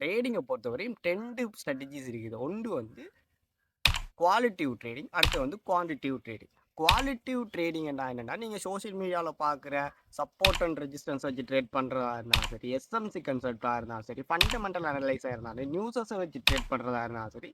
ட்ரேடிங்கை பொறுத்தவரையும் 2 ஸ்ட்ராட்டஜிஸ் இருக்குது. ஒன்று வந்து குவாலிட்டிவ் ட்ரேடிங், அடுத்து வந்து குவான்டிட்டிவ் ட்ரேடிங். குவாலிட்டிவ் ட்ரேடிங் என்னன்னா நீங்கள் சோஷியல் மீடியாவில் பார்க்குற சப்போர்ட் அண்ட் ரெசிஸ்டன்ஸ் வச்சு ட்ரேட் பண்ணுறதா இருந்தாலும் சரி, எஸ்எம்சி கன்செப்டாக இருந்தாலும் சரி, ஃபண்டமெண்டல் அனலைஸாக இருந்தாலும், நியூஸஸை வச்சு ட்ரேட் பண்ணுறதா இருந்தாலும் சரி,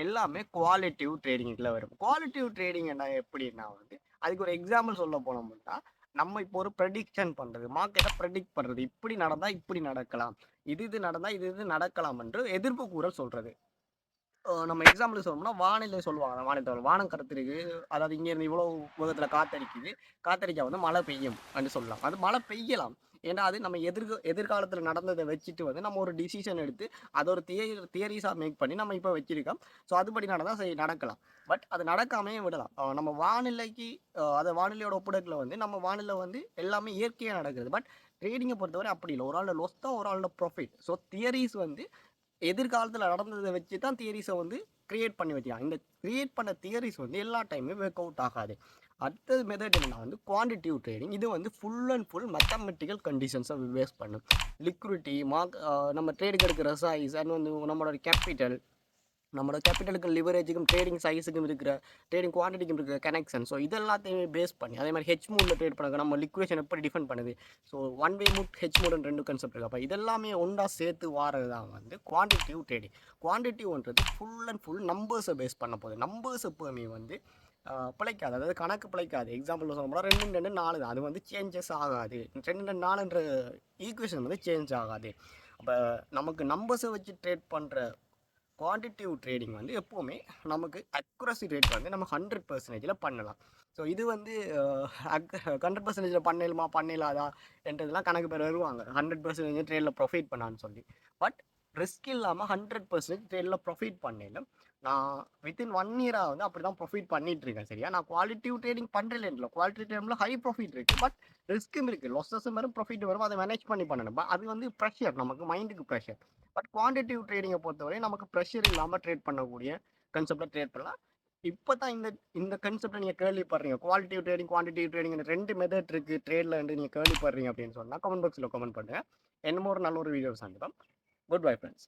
எல்லாமே குவாலிட்டிவ் ட்ரேடிங்கில் வரும். குவாலிட்டிவ் ட்ரேடிங் என்ன எப்படின்னா வந்து அதுக்கு ஒரு எக்ஸாம்பிள் சொல்ல போனோம்னா, நம்ம இப்போ ஒரு ப்ரெடிக்ஷன் பண்ணுறது, மார்க்கெட்டை ப்ரெடிக்ட் பண்ணுறது, இப்படி நடந்தால் இப்படி நடக்கலாம், இது நடந்தால் இது நடக்கலாம் என்று எதிர்ப்பு கூறல் சொல்கிறது. நம்ம எக்ஸாம்பிள் சொல்லணும்னா வானிலை சொல்லுவாங்க. வானிலை வானம் கருத்துருக்கு, அதாவது இங்கேருந்து இவ்வளோ உலகத்தில் காத்தடிக்குது, காத்தடிச்சா வந்து மழை பெய்யும் அப்படின்னு சொல்லலாம். அது மழை பெய்யலாம், ஏன்னா அது நம்ம எதிர்காலத்தில் நடந்ததை வச்சுட்டு வந்து நம்ம ஒரு டிசிஷன் எடுத்து அதை ஒரு தியரிஸாக மேக் பண்ணி நம்ம இப்போ வச்சிருக்கோம். ஸோ அதுபடி நடந்தால் சரி நடக்கலாம், பட் அது நடக்காமையே விடலாம். நம்ம வானிலைக்கு அதை வானிலையோட ஒப்படைக்கில் வந்து நம்ம வானிலை வந்து எல்லாமே இயற்கையாக நடக்குது. பட் ட்ரேடிங்கை பொறுத்தவரை அப்படி இல்லை. ஒரு ஆளோட லொஸ் தான் ஒரு ஆளோட ப்ராஃபிட். ஸோ தியரிஸ் வந்து எதிர்காலத்தில் நடந்ததை வச்சு தான் தியரிஸை வந்து கிரியேட் பண்ணி வச்சுக்கலாம். இந்த கிரியேட் பண்ண தியரிஸ் வந்து எல்லா டைமுமே ஒர்க் அவுட் ஆகாது. அடுத்தது மெத்தட் என்னன்னா வந்து குவான்டிட்டிவ் ட்ரேடிங். இது வந்து ஃபுல் அண்ட் ஃபுல் மேத்தமெட்டிக்கல் கண்டிஷன்ஸை பேஸ் பண்ணும். லிக்விடிட்டி, நம்ம ட்ரேடுக்கு எடுக்கிற சைஸ், அண்ட் வந்து நம்மளோட கேபிட்டலுக்கும் லிவரேஜுக்கும் ட்ரேடிங் சைஸுக்கும் இருக்கிற ட்ரேடிங் குவான்டிட்டிக்கும் இருக்கிற கனெக்ஷன். ஸோ இது எல்லாத்தையுமே பேஸ் பண்ணி அதே மாதிரி ஹெச் மூடில் ட்ரேட் பண்ணுங்க, நம்ம லிக்வேஷன் எப்படி டிஃபெண்ட் பண்ணுது. So one way mode, hedge மூடுன்னு 2 கான்செப்ட் இருக்குது. அப்போ இதெல்லாமே ஒன்றா சேர்த்து வாரது தான் வந்து குவான்டிட்டிவ் ட்ரேடிங். குவான்டிட்டிவ்ன்றது ஃபுல் அண்ட் ஃபுல் நம்பர்ஸை பேஸ் பண்ண போகுது. நம்பர்ஸ் எப்போவுமே வந்து பிழைக்காது, அதாவது கணக்கு பிழைக்காது. எக்ஸாம்பிள் சொல்ல போனால் 2 2 4 தான், அது வந்து சேஞ்சஸ் ஆகாது. 2 2 4ன்ற ஈக்குவேஷன் வந்து சேஞ்ச் ஆகாது. அப்போ நமக்கு நம்பர்ஸை வச்சு ட்ரேட் பண்ணுற குவான்டிட்டிவ் ட்ரேடிங் வந்து எப்போவுமே நமக்கு அக்யூரசி ரேட் வந்து நம்ம 100% பண்ணலாம். ஸோ இது வந்து 100% பண்ணலாதா என்றதெல்லாம் கணக்கு பேர் வருவாங்க, 100% ட்ரேடில் ப்ரொஃபிட் பண்ணான்னு சொல்லி. பட் ரிஸ்க் இல்லாமல் 100% ட்ரேடில் ப்ரொஃபிட் பண்ணல. நான் வித்தின் 1 இயராக வந்து அப்படி தான் ப்ரொஃபிட் பண்ணிட்டு இருக்கேன். சரியா, நான் குவாலிட்டிவ் ட்ரேடிங் பண்ணுறேன் இல்லை, குவாலிட்டி ட்ரேடிங்கில் ஹை ப்ராஃபிட் இருக்குது, பட் ரிஸ்க்கும் இருக்குது, லாஸஸும் வரும், ப்ராஃபிட் வரும். அதை மேனேஜ் பண்ணி பண்ணணும். அது வந்து ப்ரெஷர், நமக்கு மைண்டுக்கு ப்ரெஷர். பட் குவான்டிட்டிவ் ட்ரேடிங்கை பொறுத்தவரை நமக்கு ப்ரெஷர் இல்லாமல் ட்ரேட் பண்ணக்கூடிய கன்செப்டில் ட்ரேட் பண்ணலாம். இப்போ தான் இந்த கன்செப்டை நீங்கள் கேள்விப்படுறீங்க. Qualitative trading, quantitative trading 2 method இருக்குது ட்ரேடில் வந்து நீங்கள் கேள்விப்படுறீங்க அப்படின்னு சொன்னால் கமெண்ட் பாக்ஸில் கமெண்ட் பண்ணுங்கள். என்னமோ ஒரு நல்ல ஒரு வீடியோ சந்திப்போம். Good bye friends.